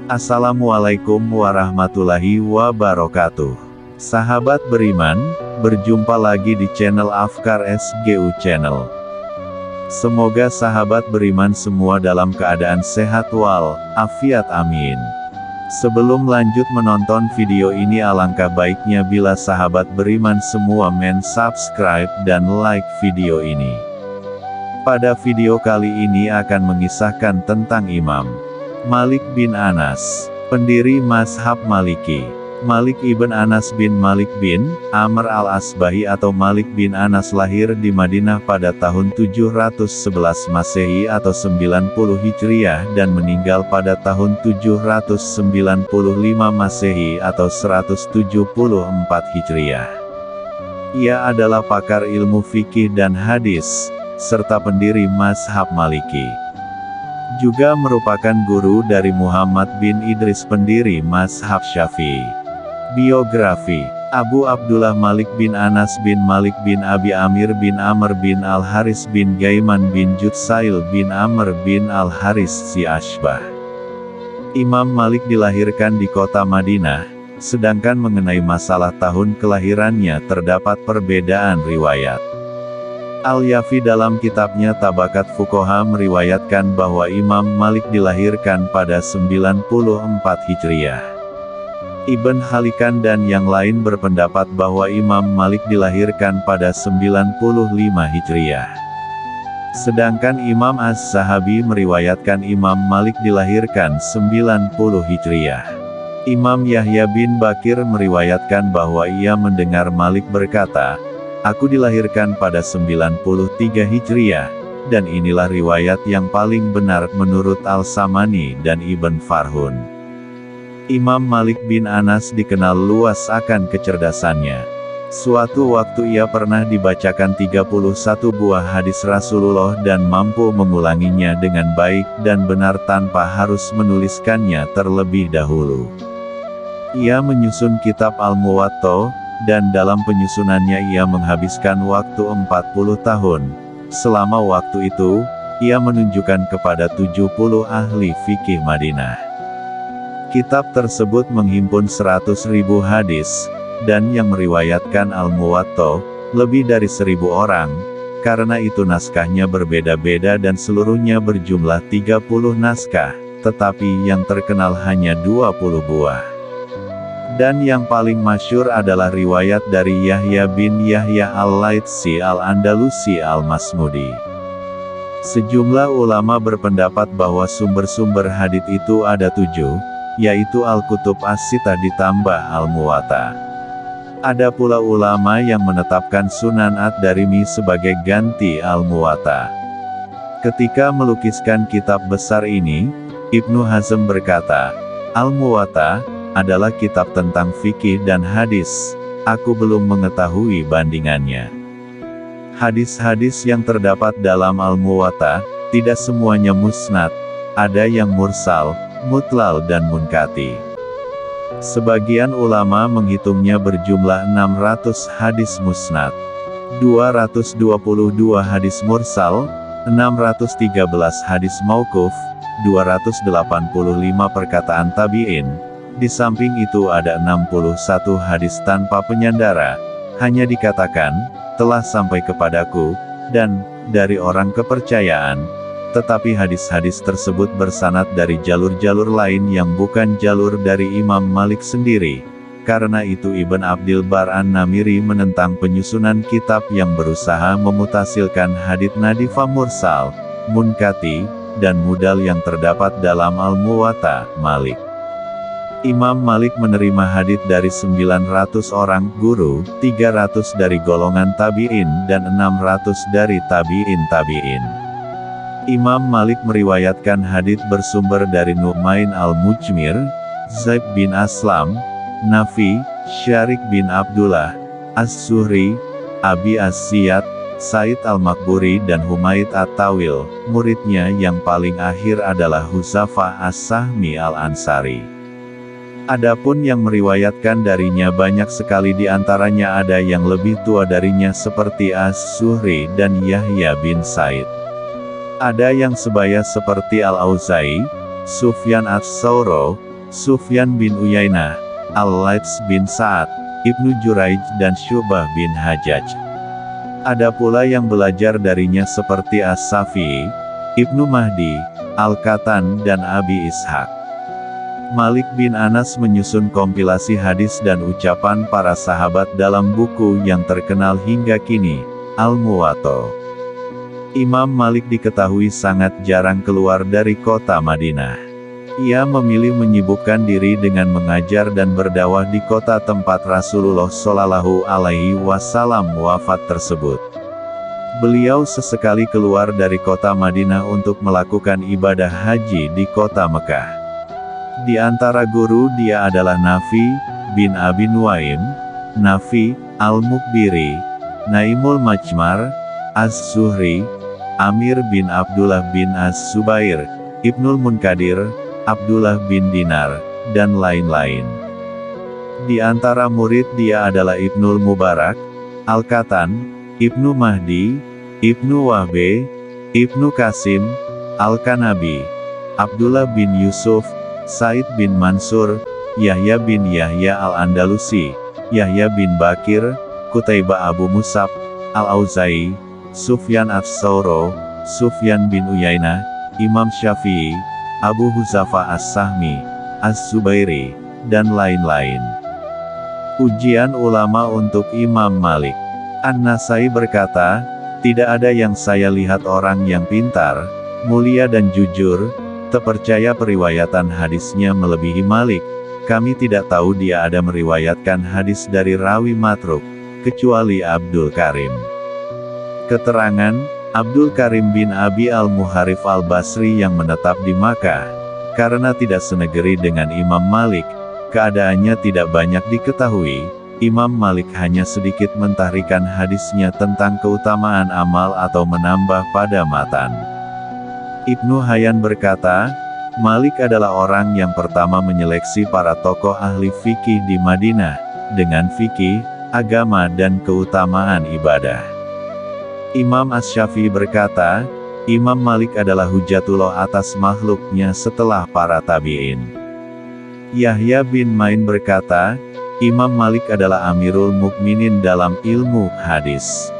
Assalamualaikum warahmatullahi wabarakatuh. Sahabat beriman, berjumpa lagi di channel Afkar SGU Channel. Semoga sahabat beriman semua dalam keadaan sehat walafiat, amin. Sebelum lanjut menonton video ini, alangkah baiknya bila sahabat beriman semua subscribe dan like video ini. Pada video kali ini akan mengisahkan tentang Imam Malik bin Anas, pendiri mazhab Maliki. Malik ibn Anas bin Malik bin Amr al-Asbahi atau Malik bin Anas lahir di Madinah pada tahun 711 Masehi atau 90 Hijriah dan meninggal pada tahun 795 Masehi atau 174 Hijriah. Ia adalah pakar ilmu fikih dan hadis, serta pendiri mazhab Maliki. Juga merupakan guru dari Muhammad bin Idris, pendiri mazhab Syafi'i. Biografi: Abu Abdullah Malik bin Anas bin Malik bin Abi Amir bin Amr bin Al-Haris bin Gaiman bin Jutsail bin Amr bin Al-Haris si Ashbah. Imam Malik dilahirkan di kota Madinah, sedangkan mengenai masalah tahun kelahirannya terdapat perbedaan riwayat. Al-Yafi dalam kitabnya Tabakat Fuqaha meriwayatkan bahwa Imam Malik dilahirkan pada 94 Hijriah. Ibn Halikan dan yang lain berpendapat bahwa Imam Malik dilahirkan pada 95 Hijriah. Sedangkan Imam Az-Zahabi meriwayatkan Imam Malik dilahirkan 90 Hijriah. Imam Yahya bin Bakir meriwayatkan bahwa ia mendengar Malik berkata, "Aku dilahirkan pada 93 Hijriah, dan inilah riwayat yang paling benar menurut Al-Samani dan Ibn Farhun." Imam Malik bin Anas dikenal luas akan kecerdasannya. Suatu waktu ia pernah dibacakan 31 buah hadis Rasulullah dan mampu mengulanginya dengan baik dan benar tanpa harus menuliskannya terlebih dahulu. Ia menyusun kitab Al-Muwatta, dan dalam penyusunannya ia menghabiskan waktu 40 tahun. Selama waktu itu, ia menunjukkan kepada 70 ahli fikih Madinah. Kitab tersebut menghimpun 100.000 hadis, dan yang meriwayatkan Al-Muwatta, lebih dari 1.000 orang. Karena itu naskahnya berbeda-beda dan seluruhnya berjumlah 30 naskah, tetapi yang terkenal hanya 20 buah. Dan yang paling masyhur adalah riwayat dari Yahya bin Yahya al-Laitsi al-Andalusi al-Masmudi. Sejumlah ulama berpendapat bahwa sumber-sumber hadits itu ada 7, yaitu Al-Kutub As-Sittah ditambah Al-Muwatta. Ada pula ulama yang menetapkan Sunan Ad-Darimi sebagai ganti Al-Muwatta. Ketika melukiskan kitab besar ini, Ibnu Hazm berkata, "Al-Muwatta adalah kitab tentang fikih dan hadis. Aku belum mengetahui bandingannya." Hadis-hadis yang terdapat dalam Al-Muwatta, tidak semuanya musnad, ada yang mursal, mutlal dan munkati. Sebagian ulama menghitungnya berjumlah 600 hadis musnad, 222 hadis mursal, 613 hadis mauquf, 285 perkataan tabi'in. Di samping itu ada 61 hadis tanpa penyandara, hanya dikatakan, "Telah sampai kepadaku," dan "dari orang kepercayaan." Tetapi hadis-hadis tersebut bersanad dari jalur-jalur lain yang bukan jalur dari Imam Malik sendiri. Karena itu Ibn Abdil Bar An-Namiri menentang penyusunan kitab yang berusaha memutasilkan hadits nadifah mursal, munkati, dan mudal yang terdapat dalam Al-Muwatta Malik. Imam Malik menerima hadits dari 900 orang guru, 300 dari golongan tabi'in dan 600 dari tabi'in. Imam Malik meriwayatkan hadits bersumber dari Nu'main al-Mujmir, Zaid bin Aslam, Nafi, Syarik bin Abdullah, As-Zuhri, Abi As-Ziyad, Said al-Makburi dan Humaid at-Tawil. Muridnya yang paling akhir adalah Huzaifah as-Sahmi al-Ansari. Adapun yang meriwayatkan darinya banyak sekali, di antaranya ada yang lebih tua darinya seperti As-Zuhri dan Yahya bin Said. Ada yang sebaya seperti Al-Auza'i, Sufyan ats-Tsauri, Sufyan bin Uyainah, Al-Laits bin Sa'ad, Ibnu Juraij dan Syu'bah bin Hajjaj. Ada pula yang belajar darinya seperti As-Safi'i, Ibnu Mahdi, Al-Qatan dan Abi Ishaq. Malik bin Anas menyusun kompilasi hadis dan ucapan para sahabat dalam buku yang terkenal hingga kini, Al-Muwatta. Imam Malik diketahui sangat jarang keluar dari kota Madinah. Ia memilih menyibukkan diri dengan mengajar dan berdakwah di kota tempat Rasulullah Shallallahu Alaihi Wasallam wafat tersebut. Beliau sesekali keluar dari kota Madinah untuk melakukan ibadah haji di kota Mekah. Di antara guru dia adalah Nafi bin Abi Nuaim, Nafi Al-Mukbiri, Naimul Majmar, Az-Zuhri, Amir bin Abdullah bin Az-Zubair, Ibnul Munkadir, Abdullah bin Dinar, dan lain-lain. Di antara murid dia adalah Ibnul Mubarak, Al-Qatan, Ibnu Mahdi, Ibnu Wahbe, Ibnu Qasim, Al-Kanabi, Abdullah bin Yusuf, Said bin Mansur, Yahya bin Yahya Al-Andalusi, Yahya bin Bakir, Qutaibah Abu Musab, Al-Auza'i, Sufyan Ats-Tsauri, Sufyan bin Uyainah, Imam Syafi'i, Abu Huzaifah As-Sahmi, Az-Zubairi, dan lain-lain. Ujian ulama untuk Imam Malik. An-Nasai berkata, tidak ada yang saya lihat orang yang pintar, mulia dan jujur, terpercaya periwayatan hadisnya melebihi Malik. Kami tidak tahu dia ada meriwayatkan hadis dari rawi matruk, kecuali Abdul Karim. Keterangan, Abdul Karim bin Abi Al-Muharrif Al-Basri yang menetap di Makkah. Karena tidak senegeri dengan Imam Malik, keadaannya tidak banyak diketahui. Imam Malik hanya sedikit mentahrikan hadisnya tentang keutamaan amal atau menambah pada matan. Ibnu Hayyan berkata, Malik adalah orang yang pertama menyeleksi para tokoh ahli fikih di Madinah, dengan fikih, agama dan keutamaan ibadah. Imam Asy-Syafi'i berkata, Imam Malik adalah hujatullah atas makhluknya setelah para tabi'in. Yahya bin Ma'in berkata, Imam Malik adalah Amirul Mukminin dalam ilmu hadis.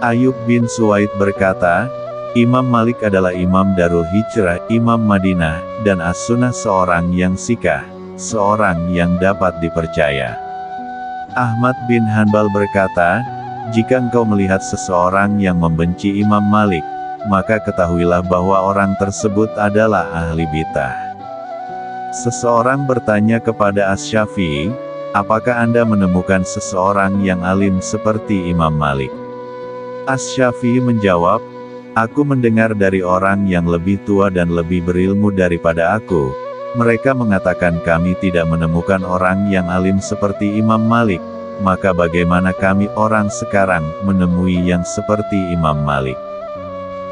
Ayub bin Suwaid berkata, Imam Malik adalah Imam Darul Hijrah, Imam Madinah, dan As-Sunnah seorang yang sikah, seorang yang dapat dipercaya. Ahmad bin Hanbal berkata, jika engkau melihat seseorang yang membenci Imam Malik, maka ketahuilah bahwa orang tersebut adalah ahli bid'ah. Seseorang bertanya kepada Asy-Syafi'i, apakah Anda menemukan seseorang yang alim seperti Imam Malik? Asy-Syafi'i menjawab, aku mendengar dari orang yang lebih tua dan lebih berilmu daripada aku. Mereka mengatakan kami tidak menemukan orang yang alim seperti Imam Malik. Maka bagaimana kami orang sekarang menemui yang seperti Imam Malik?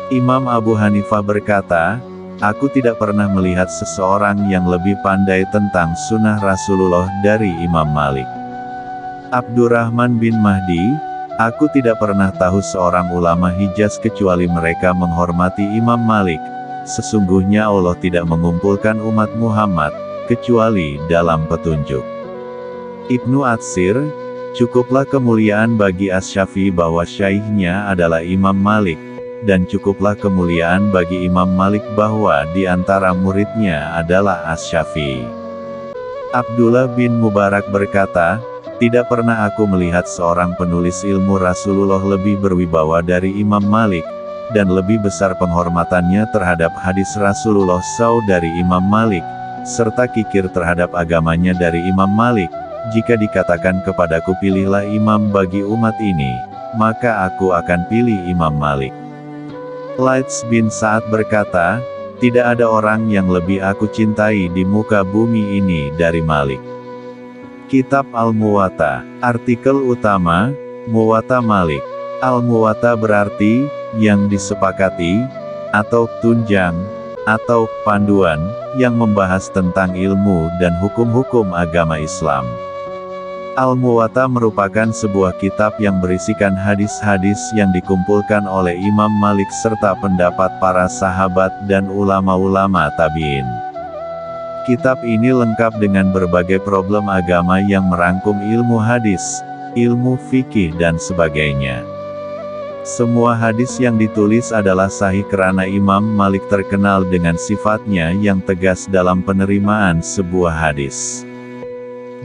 Imam Abu Hanifah berkata, aku tidak pernah melihat seseorang yang lebih pandai tentang sunnah Rasulullah dari Imam Malik. Abdurrahman bin Mahdi, aku tidak pernah tahu seorang ulama Hijaz kecuali mereka menghormati Imam Malik. Sesungguhnya Allah tidak mengumpulkan umat Muhammad, kecuali dalam petunjuk. Ibnu Atsir, cukuplah kemuliaan bagi Asy-Syafi'i bahwa syaikhnya adalah Imam Malik, dan cukuplah kemuliaan bagi Imam Malik bahwa di antara muridnya adalah Asy-Syafi'i. Abdullah bin Mubarak berkata, tidak pernah aku melihat seorang penulis ilmu Rasulullah lebih berwibawa dari Imam Malik, dan lebih besar penghormatannya terhadap hadis Rasulullah dari Imam Malik, serta kikir terhadap agamanya dari Imam Malik. Jika dikatakan kepadaku pilihlah imam bagi umat ini, maka aku akan pilih Imam Malik. Laits bin Sa'ad berkata, tidak ada orang yang lebih aku cintai di muka bumi ini dari Malik. Kitab Al-Muwatta. Artikel utama, Muwatta Malik. Al-Muwatta berarti, yang disepakati, atau tunjang, atau panduan, yang membahas tentang ilmu dan hukum-hukum agama Islam. Al-Muwatta merupakan sebuah kitab yang berisikan hadis-hadis yang dikumpulkan oleh Imam Malik serta pendapat para sahabat dan ulama-ulama tabi'in. Kitab ini lengkap dengan berbagai problem agama yang merangkum ilmu hadis, ilmu fikih dan sebagainya. Semua hadis yang ditulis adalah sahih karena Imam Malik terkenal dengan sifatnya yang tegas dalam penerimaan sebuah hadis.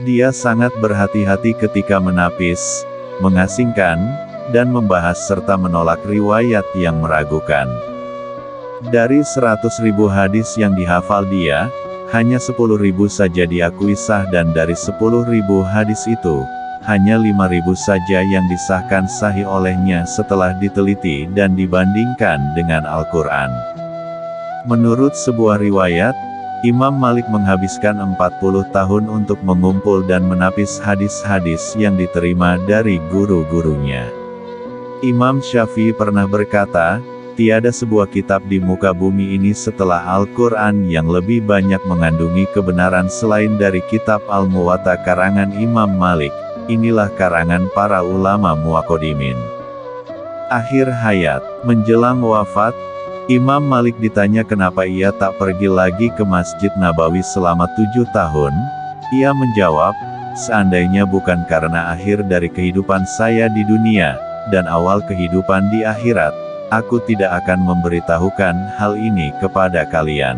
Dia sangat berhati-hati ketika menapis, mengasingkan, dan membahas serta menolak riwayat yang meragukan. Dari 100.000 hadis yang dihafal dia, hanya 10.000 saja diakui sah dan dari 10.000 hadis itu, hanya 5.000 saja yang disahkan sahih olehnya setelah diteliti dan dibandingkan dengan Al-Quran. Menurut sebuah riwayat, Imam Malik menghabiskan 40 tahun untuk mengumpul dan menapis hadis-hadis yang diterima dari guru-gurunya. Imam Syafi'i pernah berkata, tiada sebuah kitab di muka bumi ini setelah Al-Quran yang lebih banyak mengandungi kebenaran selain dari kitab Al-Muwatta karangan Imam Malik. Inilah karangan para ulama muwaqqidimin. Akhir hayat, menjelang wafat, Imam Malik ditanya kenapa ia tak pergi lagi ke Masjid Nabawi selama 7 tahun. Ia menjawab, seandainya bukan karena akhir dari kehidupan saya di dunia, dan awal kehidupan di akhirat, aku tidak akan memberitahukan hal ini kepada kalian.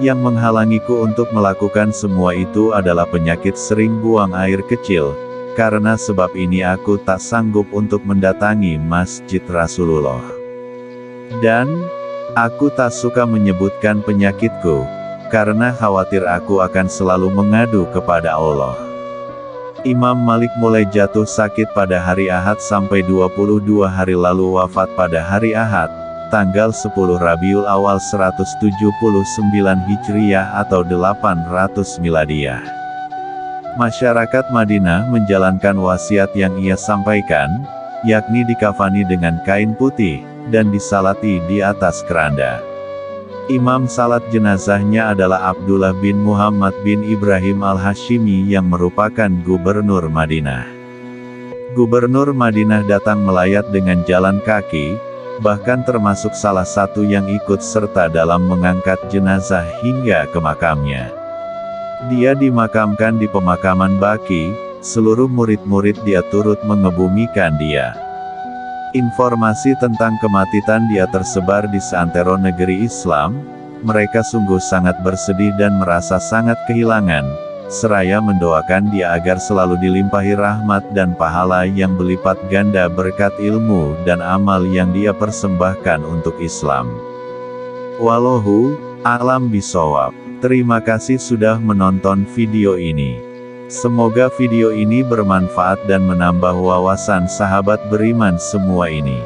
Yang menghalangiku untuk melakukan semua itu adalah penyakit sering buang air kecil. Karena sebab ini aku tak sanggup untuk mendatangi Masjid Rasulullah. Dan, aku tak suka menyebutkan penyakitku, karena khawatir aku akan selalu mengadu kepada Allah. Imam Malik mulai jatuh sakit pada hari Ahad sampai 22 hari lalu wafat pada hari Ahad, tanggal 10 Rabiul Awal 179 Hijriyah atau 800 Miladiyah. Masyarakat Madinah menjalankan wasiat yang ia sampaikan, yakni dikafani dengan kain putih, dan disalati di atas keranda. Imam salat jenazahnya adalah Abdullah bin Muhammad bin Ibrahim al-Hashimi yang merupakan gubernur Madinah. Gubernur Madinah datang melayat dengan jalan kaki, bahkan termasuk salah satu yang ikut serta dalam mengangkat jenazah hingga ke makamnya. Dia dimakamkan di pemakaman Baqi, seluruh murid-murid dia turut mengebumikan dia. Informasi tentang kematian dia tersebar di seantero negeri Islam, mereka sungguh sangat bersedih dan merasa sangat kehilangan, seraya mendoakan dia agar selalu dilimpahi rahmat dan pahala yang berlipat ganda berkat ilmu dan amal yang dia persembahkan untuk Islam. Wallahu a'lam bishawab. Terima kasih sudah menonton video ini. Semoga video ini bermanfaat dan menambah wawasan sahabat beriman semua ini.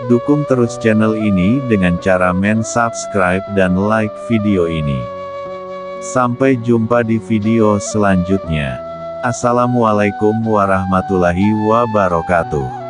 Dukung terus channel ini dengan cara subscribe dan like video ini. Sampai jumpa di video selanjutnya. Assalamualaikum warahmatullahi wabarakatuh.